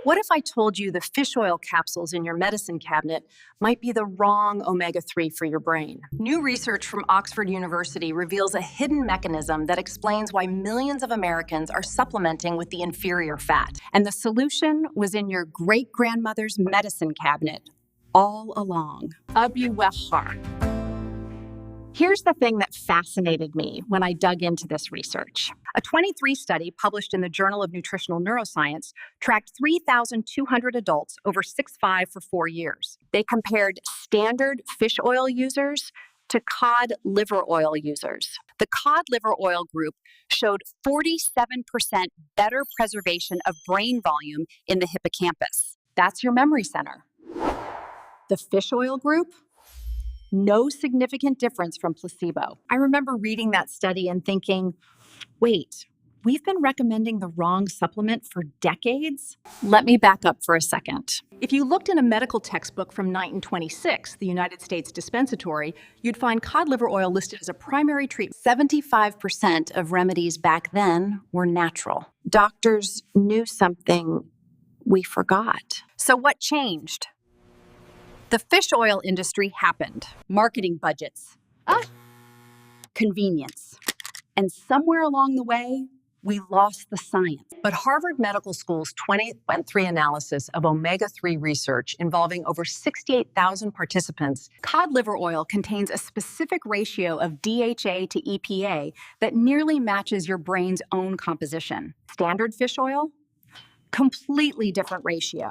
What if I told you the fish oil capsules in your medicine cabinet might be the wrong omega-3 for your brain? New research from Oxford University reveals a hidden mechanism that explains why millions of Americans are supplementing with the inferior fat. And the solution was in your great-grandmother's medicine cabinet all along. Abu Wahar. Here's the thing that fascinated me when I dug into this research. A 23 study published in the Journal of Nutritional Neuroscience tracked 3,200 adults over 6'5" for 4 years. They compared standard fish oil users to cod liver oil users. The cod liver oil group showed 47% better preservation of brain volume in the hippocampus. That's your memory center. The fish oil group? No significant difference from placebo. I remember reading that study and thinking, wait, we've been recommending the wrong supplement for decades? Let me back up for a second. If you looked in a medical textbook from 1926, the United States Dispensatory, you'd find cod liver oil listed as a primary treatment. 75% of remedies back then were natural. Doctors knew something we forgot. So what changed? The fish oil industry happened. Marketing budgets. Convenience. And somewhere along the way, we lost the science. But Harvard Medical School's 2023 analysis of omega-3 research involving over 68,000 participants, cod liver oil contains a specific ratio of DHA to EPA that nearly matches your brain's own composition. Standard fish oil? Completely different ratio.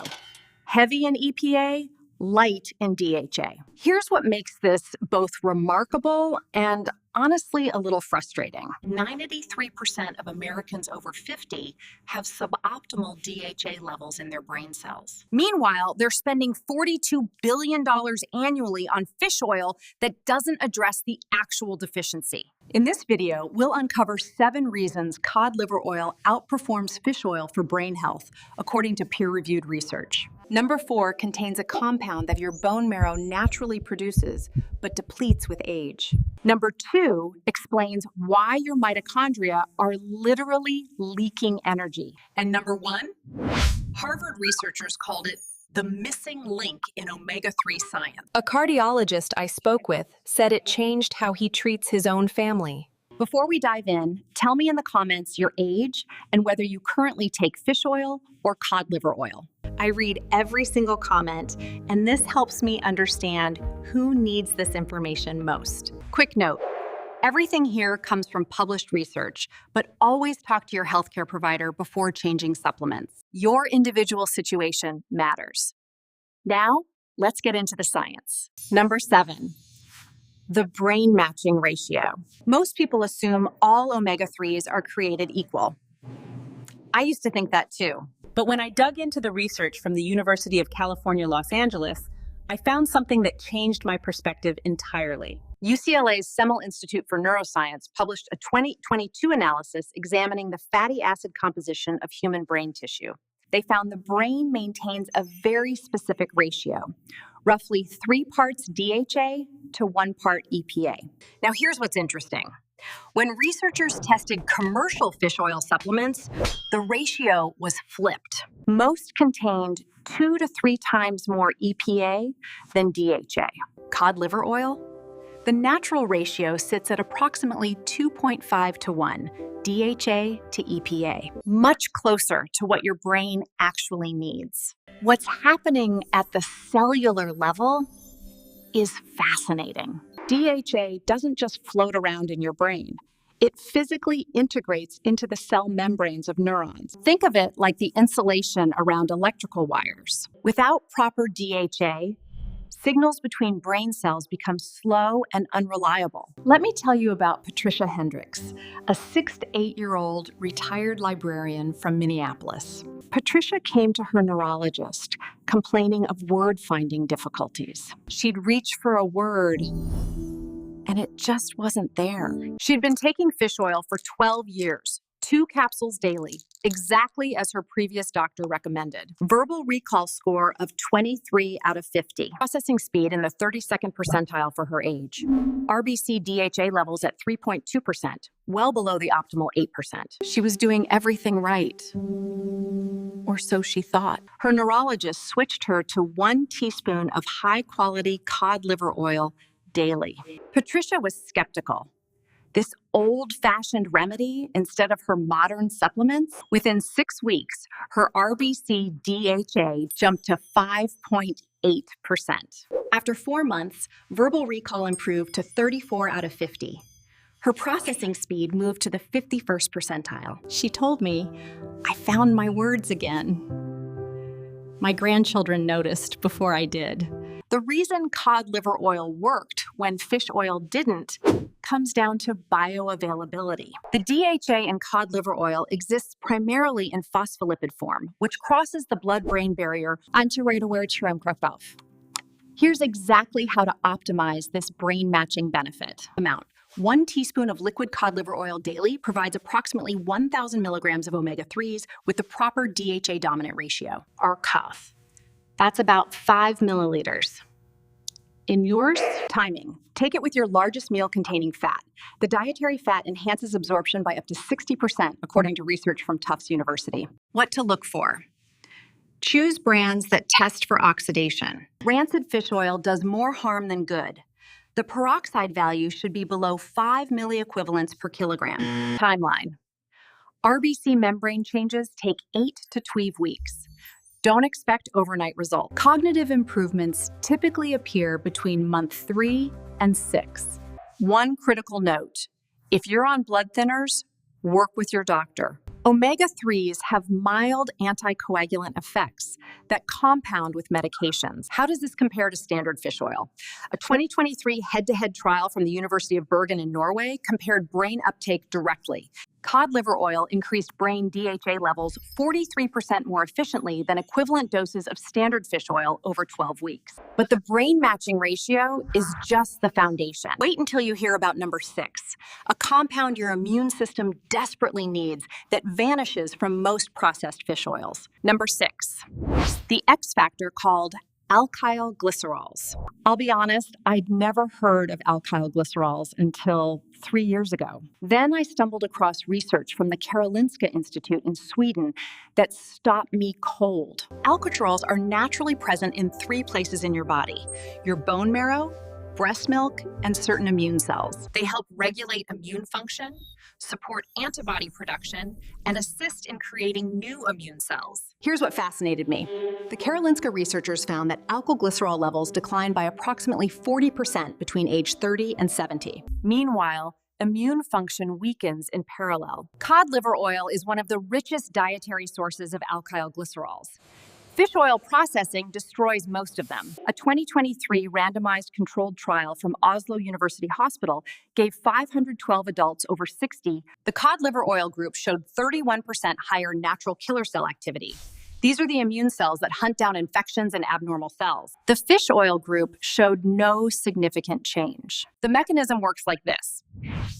Heavy in EPA, light in DHA. Here's what makes this both remarkable and honestly a little frustrating. 93% of Americans over 50 have suboptimal DHA levels in their brain cells. Meanwhile, they're spending $42 billion annually on fish oil that doesn't address the actual deficiency. In this video, we'll uncover 7 reasons cod liver oil outperforms fish oil for brain health, according to peer-reviewed research. Number 4 contains a compound that your bone marrow naturally produces, but depletes with age. Number 2 explains why your mitochondria are literally leaking energy. And number 1, Harvard researchers called it the missing link in omega-3 science. A cardiologist I spoke with said it changed how he treats his own family. Before we dive in, tell me in the comments your age and whether you currently take fish oil or cod liver oil. I read every single comment, and this helps me understand who needs this information most. Quick note, everything here comes from published research, but always talk to your healthcare provider before changing supplements. Your individual situation matters. Now, let's get into the science. Number 7. The brain matching ratio. Most people assume all omega-3s are created equal. I used to think that too. But when I dug into the research from the University of California, Los Angeles, I found something that changed my perspective entirely. UCLA's Semel Institute for Neuroscience published a 2022 analysis examining the fatty acid composition of human brain tissue. They found the brain maintains a very specific ratio, roughly 3 parts DHA to 1 part EPA. Now, here's what's interesting. When researchers tested commercial fish oil supplements, the ratio was flipped. Most contained 2 to 3 times more EPA than DHA. Cod liver oil? The natural ratio sits at approximately 2.5 to 1, DHA to EPA, much closer to what your brain actually needs. What's happening at the cellular level is fascinating. DHA doesn't just float around in your brain. It physically integrates into the cell membranes of neurons. Think of it like the insulation around electrical wires. Without proper DHA, signals between brain cells become slow and unreliable. Let me tell you about Patricia Hendricks, a 6 to 8-year-old retired librarian from Minneapolis. Patricia came to her neurologist complaining of word-finding difficulties. She'd reach for a word, and it just wasn't there. She'd been taking fish oil for 12 years, 2 capsules daily, exactly as her previous doctor recommended. Verbal recall score of 23 out of 50. Processing speed in the 32nd percentile for her age. RBC DHA levels at 3.2%, well below the optimal 8%. She was doing everything right. Or so she thought. Her neurologist switched her to 1 teaspoon of high-quality cod liver oil daily. Patricia was skeptical. This old-fashioned remedy instead of her modern supplements? Within 6 weeks, her RBC DHA jumped to 5.8%. After 4 months, verbal recall improved to 34 out of 50. Her processing speed moved to the 51st percentile. She told me, "I found my words again." My grandchildren noticed before I did. The reason cod liver oil worked when fish oil didn't comes down to bioavailability. The DHA in cod liver oil exists primarily in phospholipid form, which crosses the blood-brain barrier onto Here's exactly how to optimize this brain-matching benefit amount. 1 teaspoon of liquid cod liver oil daily provides approximately 1,000 milligrams of omega-3s with the proper DHA dominant ratio, or COF. That's about 5 milliliters. In yours, timing. Take it with your largest meal containing fat. The dietary fat enhances absorption by up to 60%, according to research from Tufts University. What to look for? Choose brands that test for oxidation. Rancid fish oil does more harm than good. The peroxide value should be below 5 milliequivalents per kilogram. Timeline. RBC membrane changes take 8 to 12 weeks. Don't expect overnight results. Cognitive improvements typically appear between month 3 and 6. One critical note: if you're on blood thinners, work with your doctor. Omega-3s have mild anticoagulant effects that compound with medications. How does this compare to standard fish oil? A 2023 head-to-head trial from the University of Bergen in Norway compared brain uptake directly. Cod liver oil increased brain DHA levels 43% more efficiently than equivalent doses of standard fish oil over 12 weeks. But the brain matching ratio is just the foundation. Wait until you hear about number 6, a compound your immune system desperately needs that vanishes from most processed fish oils. Number 6, the X factor called alkyl glycerols. I'll be honest, I'd never heard of alkyl glycerols until 3 years ago. Then I stumbled across research from the Karolinska Institute in Sweden that stopped me cold. Alkyls are naturally present in 3 places in your body: your bone marrow, breast milk, and certain immune cells. They help regulate immune function, support antibody production, and assist in creating new immune cells. Here's what fascinated me. The Karolinska researchers found that alkylglycerol levels declined by approximately 40% between age 30 and 70. Meanwhile, immune function weakens in parallel. Cod liver oil is one of the richest dietary sources of alkyl glycerols. Fish oil processing destroys most of them. A 2023 randomized controlled trial from Oslo University Hospital gave 512 adults over 60. The cod liver oil group showed 31% higher natural killer cell activity. These are the immune cells that hunt down infections and abnormal cells. The fish oil group showed no significant change. The mechanism works like this.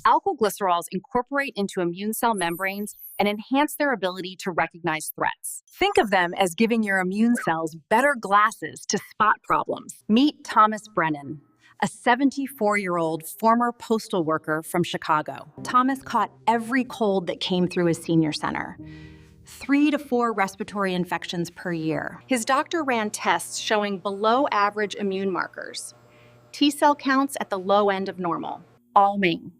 Alkylglycerols incorporate into immune cell membranes and enhance their ability to recognize threats. Think of them as giving your immune cells better glasses to spot problems. Meet Thomas Brennan, a 74-year-old former postal worker from Chicago. Thomas caught every cold that came through his senior center. 3 to 4 respiratory infections per year. His doctor ran tests showing below average immune markers. T-cell counts at the low end of normal. Alming.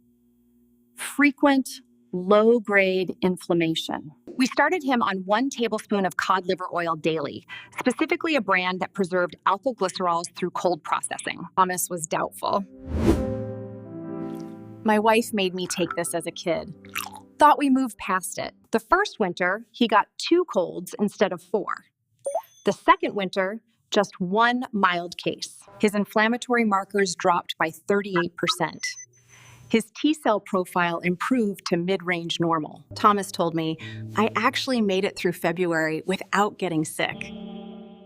Frequent, low-grade inflammation. We started him on 1 tablespoon of cod liver oil daily, specifically a brand that preserved alkylglycerols through cold processing. Thomas was doubtful. My wife made me take this as a kid. Thought we moved past it. The first winter, he got 2 colds instead of 4. The second winter, just 1 mild case. His inflammatory markers dropped by 38%. His T-cell profile improved to mid-range normal. Thomas told me, "I actually made it through February without getting sick."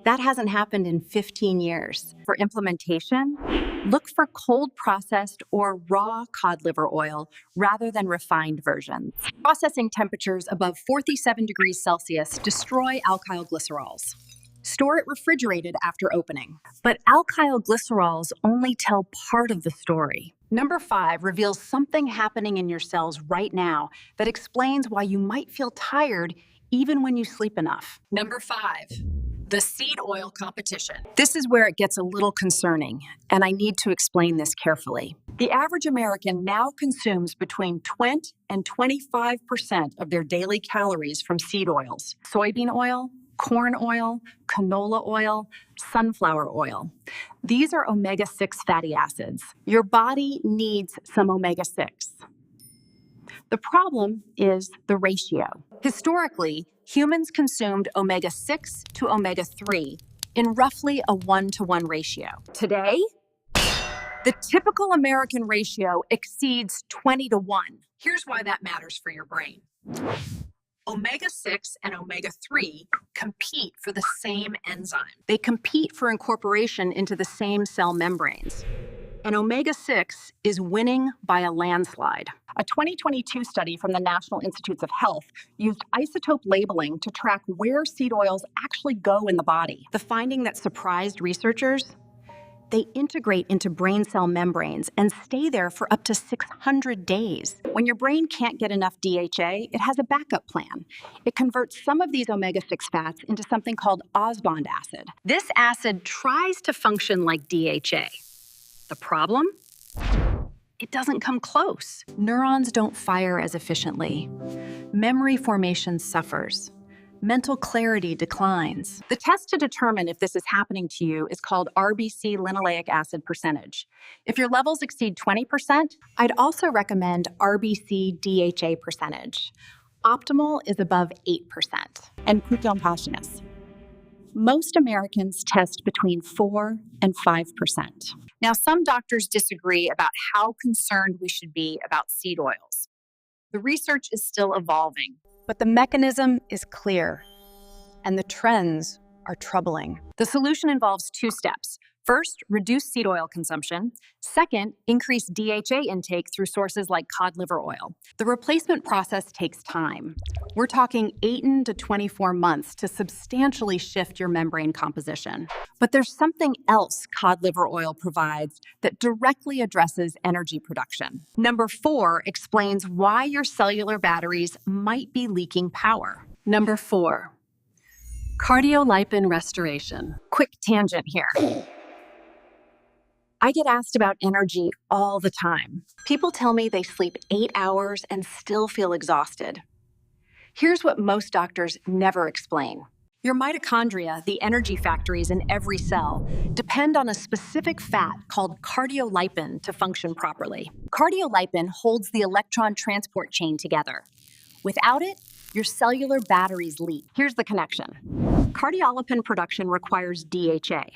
That hasn't happened in 15 years. For implementation, Look for cold processed or raw cod liver oil rather than refined versions. Processing temperatures above 47 degrees Celsius destroy alkyl glycerols. Store it refrigerated after opening. But alkyl glycerols only tell part of the story. Number 5 reveals something happening in your cells right now that explains why you might feel tired even when you sleep enough. Number 5, the seed oil competition. This is where it gets a little concerning, and I need to explain this carefully. The average American now consumes between 20 and 25% of their daily calories from seed oils: soybean oil, corn oil, canola oil, sunflower oil. These are omega-6 fatty acids. Your body needs some omega-6. The problem is the ratio. Historically, humans consumed omega-6 to omega-3 in roughly a 1-to-1 ratio. Today, the typical American ratio exceeds 20-to-1. Here's why that matters for your brain. Omega-6 and omega-3 compete for the same enzyme. They compete for incorporation into the same cell membranes. And omega-6 is winning by a landslide. A 2022 study from the National Institutes of Health used isotope labeling to track where seed oils actually go in the body. The finding that surprised researchers: they integrate into brain cell membranes and stay there for up to 600 days. When your brain can't get enough DHA, it has a backup plan. It converts some of these omega-6 fats into something called osbond acid. This acid tries to function like DHA. The problem? It doesn't come close. Neurons don't fire as efficiently. Memory formation suffers. Mental clarity declines. The test to determine if this is happening to you is called RBC linoleic acid percentage. If your levels exceed 20%, I'd also recommend RBC DHA percentage. Optimal is above 8%. And Proton Passionus. Most Americans test between 4 and 5%. Now, some doctors disagree about how concerned we should be about seed oils. The research is still evolving, but the mechanism is clear, and the trends are troubling. The solution involves 2 steps. First, reduce seed oil consumption. Second, increase DHA intake through sources like cod liver oil. The replacement process takes time. We're talking 18 to 24 months to substantially shift your membrane composition. But there's something else cod liver oil provides that directly addresses energy production. Number 4 explains why your cellular batteries might be leaking power. Number 4, cardiolipin restoration. Quick tangent here. I get asked about energy all the time. People tell me they sleep 8 hours and still feel exhausted. Here's what most doctors never explain. Your mitochondria, the energy factories in every cell, depend on a specific fat called cardiolipin to function properly. Cardiolipin holds the electron transport chain together. Without it, your cellular batteries leak. Here's the connection. Cardiolipin production requires DHA.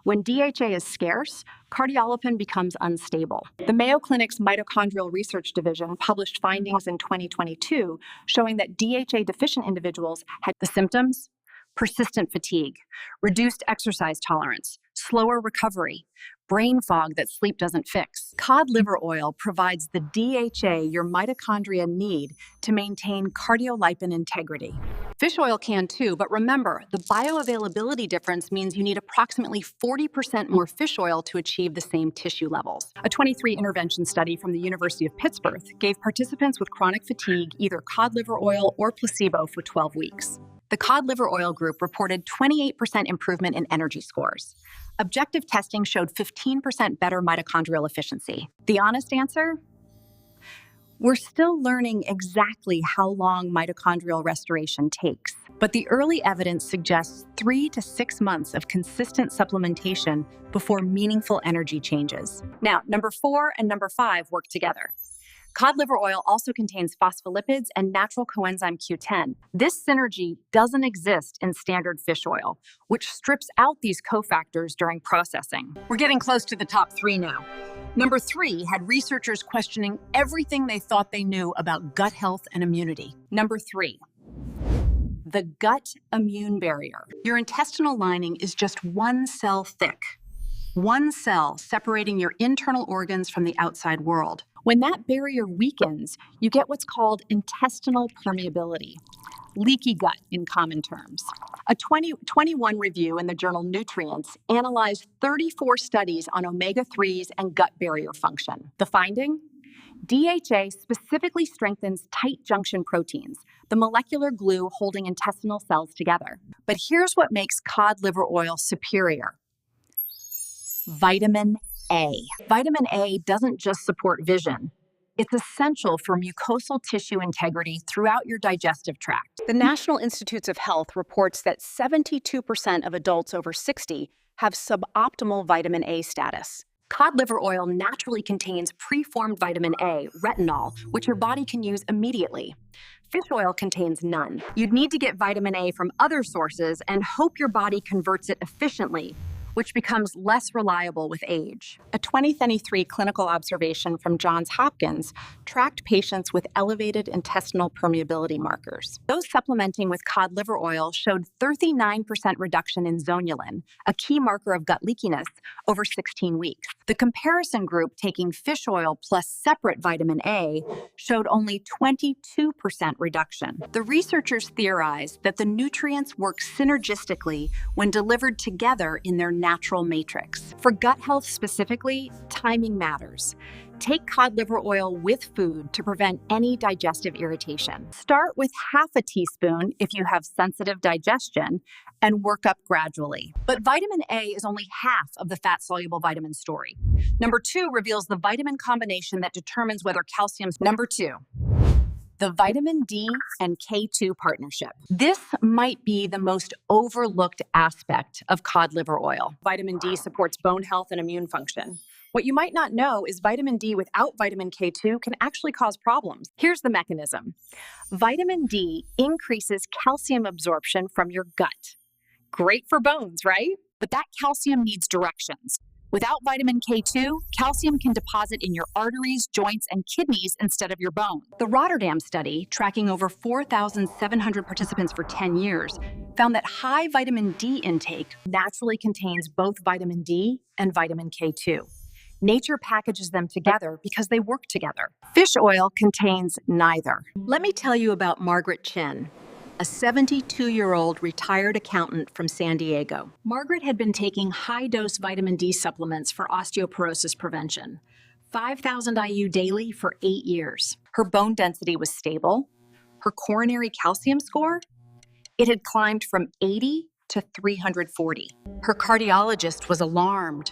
When DHA is scarce, cardiolipin becomes unstable. The Mayo Clinic's Mitochondrial Research Division published findings in 2022 showing that DHA-deficient individuals had the symptoms: persistent fatigue, reduced exercise tolerance, slower recovery, brain fog that sleep doesn't fix. Cod liver oil provides the DHA your mitochondria need to maintain cardiolipin integrity. Fish oil can too, but remember, the bioavailability difference means you need approximately 40% more fish oil to achieve the same tissue levels. A 23 intervention study from the University of Pittsburgh gave participants with chronic fatigue either cod liver oil or placebo for 12 weeks. The cod liver oil group reported 28% improvement in energy scores. Objective testing showed 15% better mitochondrial efficiency. The honest answer? We're still learning exactly how long mitochondrial restoration takes, but the early evidence suggests 3 to 6 months of consistent supplementation before meaningful energy changes. Now, number 4 and number 5 work together. Cod liver oil also contains phospholipids and natural coenzyme Q10. This synergy doesn't exist in standard fish oil, which strips out these cofactors during processing. We're getting close to the top 3 now. Number 3 had researchers questioning everything they thought they knew about gut health and immunity. Number 3, the gut immune barrier. Your intestinal lining is just one cell thick. one cell separating your internal organs from the outside world. When that barrier weakens, you get what's called intestinal permeability, leaky gut in common terms. A 2021 review in the journal Nutrients analyzed 34 studies on omega-3s and gut barrier function. The finding? DHA specifically strengthens tight junction proteins, the molecular glue holding intestinal cells together. But here's what makes cod liver oil superior: vitamin A. Vitamin A doesn't just support vision. It's essential for mucosal tissue integrity throughout your digestive tract. The National Institutes of Health reports that 72% of adults over 60 have suboptimal vitamin A status. Cod liver oil naturally contains preformed vitamin A, retinol, which your body can use immediately. Fish oil contains none. You'd need to get vitamin A from other sources and hope your body converts it efficiently, which becomes less reliable with age. A 2023 clinical observation from Johns Hopkins tracked patients with elevated intestinal permeability markers. Those supplementing with cod liver oil showed 39% reduction in zonulin, a key marker of gut leakiness, over 16 weeks. The comparison group taking fish oil plus separate vitamin A showed only 22% reduction. The researchers theorized that the nutrients work synergistically when delivered together in their natural matrix. For gut health specifically, timing matters. Take cod liver oil with food to prevent any digestive irritation. Start with half a teaspoon if you have sensitive digestion and work up gradually. But vitamin A is only half of the fat-soluble vitamin story. Number 2 reveals the vitamin combination that determines whether calcium's. Number 2. The vitamin D and K2 partnership. This might be the most overlooked aspect of cod liver oil. Vitamin D supports bone health and immune function. What you might not know is vitamin D without vitamin K2 can actually cause problems. Here's the mechanism. Vitamin D increases calcium absorption from your gut. Great for bones, right? But that calcium needs directions. Without vitamin K2, calcium can deposit in your arteries, joints, and kidneys instead of your bone. The Rotterdam study, tracking over 4,700 participants for 10 years, found that high vitamin D intake naturally contains both vitamin D and vitamin K2. Nature packages them together because they work together. Fish oil contains neither. Let me tell you about Margaret Chin, a 72-year-old retired accountant from San Diego. Margaret had been taking high-dose vitamin D supplements for osteoporosis prevention, 5,000 IU daily for 8 years. Her bone density was stable. Her coronary calcium score, it had climbed from 80 to 340. Her cardiologist was alarmed.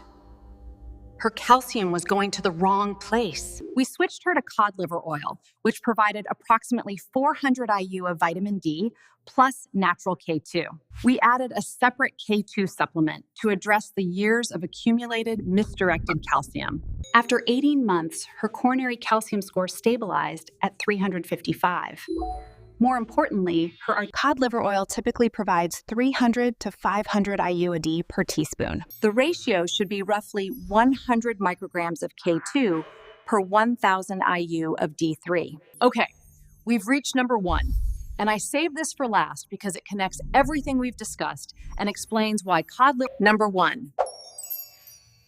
Her calcium was going to the wrong place. We switched her to cod liver oil, which provided approximately 400 IU of vitamin D plus natural K2. We added a separate K2 supplement to address the years of accumulated misdirected calcium. After 18 months, her coronary calcium score stabilized at 355. More importantly, her Cod liver oil typically provides 300 to 500 IU/d per teaspoon. The ratio should be roughly 100 micrograms of K2 per 1,000 IU of D3. Okay, we've reached number 1. And I saved this for last because it connects everything we've discussed and explains why cod liver. Number 1.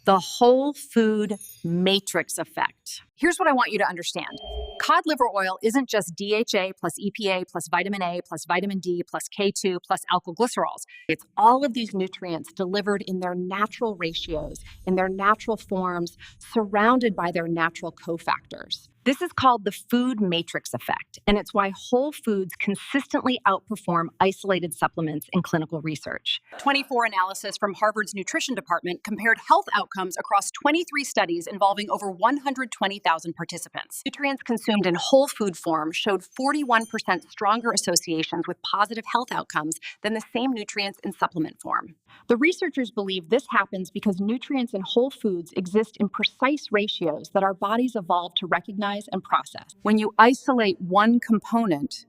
The whole food matrix effect. Here's what I want you to understand. Cod liver oil isn't just DHA plus EPA plus vitamin A plus vitamin D plus K2 plus alkyl glycerols. It's all of these nutrients delivered in their natural ratios, in their natural forms, surrounded by their natural cofactors. This is called the food matrix effect, and it's why whole foods consistently outperform isolated supplements in clinical research. 24 analysis from Harvard's nutrition department compared health outcomes across 23 studies involving over 120,000 participants. Nutrients consumed in whole food form showed 41% stronger associations with positive health outcomes than the same nutrients in supplement form. The researchers believe this happens because nutrients in whole foods exist in precise ratios that our bodies evolved to recognize and process. When you isolate one component,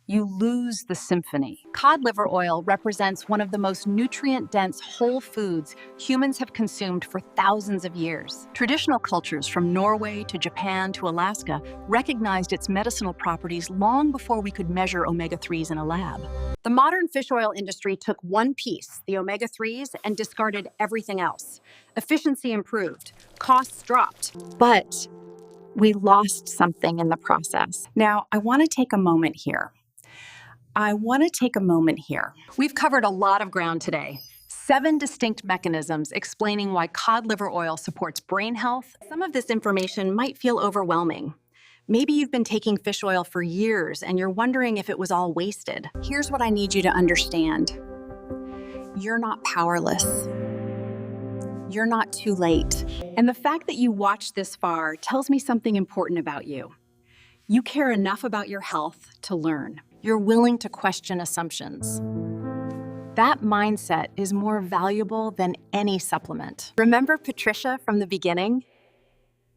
you lose the symphony. Cod liver oil represents one of the most nutrient-dense whole foods humans have consumed for thousands of years. Traditional cultures from Norway to Japan to Alaska recognized its medicinal properties long before we could measure omega-3s in a lab. The modern fish oil industry took one piece, the omega-3s, and discarded everything else. Efficiency improved, costs dropped, but we lost something in the process. Now, I want to take a moment here. We've covered a lot of ground today. 7 distinct mechanisms explaining why cod liver oil supports brain health. Some of this information might feel overwhelming. Maybe you've been taking fish oil for years and you're wondering if it was all wasted. Here's what I need you to understand. You're not powerless. You're not too late. And the fact that you watched this far tells me something important about you. You care enough about your health to learn. You're willing to question assumptions. That mindset is more valuable than any supplement. Remember Patricia from the beginning?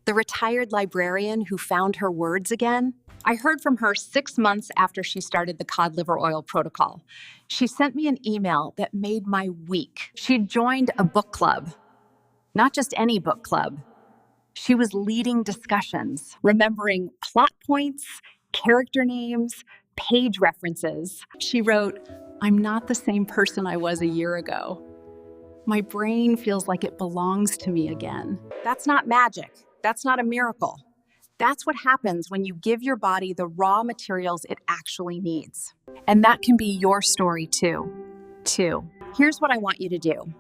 The retired librarian who found her words again? I heard from her 6 months after she started the cod liver oil protocol. She sent me an email that made my week. She'd joined a book club. Not just any book club. She was leading discussions, remembering plot points, character names, page references. She wrote, "I'm not the same person I was a year ago. My brain feels like it belongs to me again." That's not magic. That's not a miracle. That's what happens when you give your body the raw materials it actually needs. And that can be your story too. Here's what I want you to do.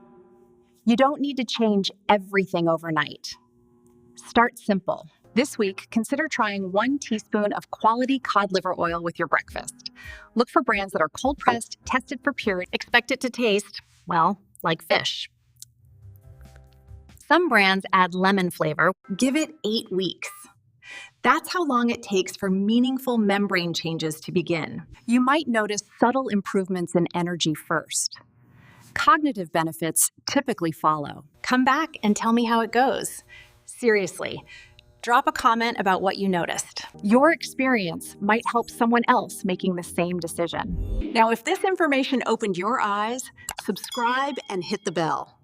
You don't need to change everything overnight. Start simple. This week, consider trying 1 teaspoon of quality cod liver oil with your breakfast. Look for brands that are cold-pressed, tested for purity. Expect it to taste, well, like fish. Some brands add lemon flavor. Give it 8 weeks. That's how long it takes for meaningful membrane changes to begin. You might notice subtle improvements in energy first. Cognitive benefits typically follow. Come back and tell me how it goes. Seriously, drop a comment about what you noticed. Your experience might help someone else making the same decision. Now, if this information opened your eyes, subscribe and hit the bell.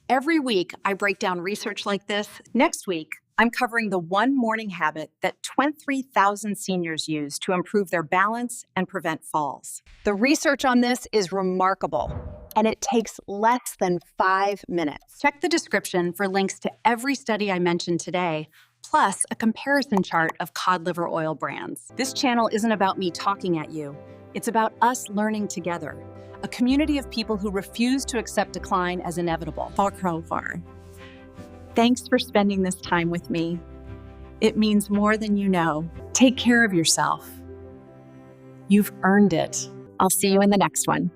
Every week, I break down research like this. Next week, I'm covering the one morning habit that 23,000 seniors use to improve their balance and prevent falls. The research on this is remarkable, and it takes less than 5 minutes. Check the description for links to every study I mentioned today, plus a comparison chart of cod liver oil brands. This channel isn't about me talking at you. It's about us learning together, a community of people who refuse to accept decline as inevitable. Thanks for spending this time with me. It means more than you know. Take care of yourself. You've earned it. I'll see you in the next one.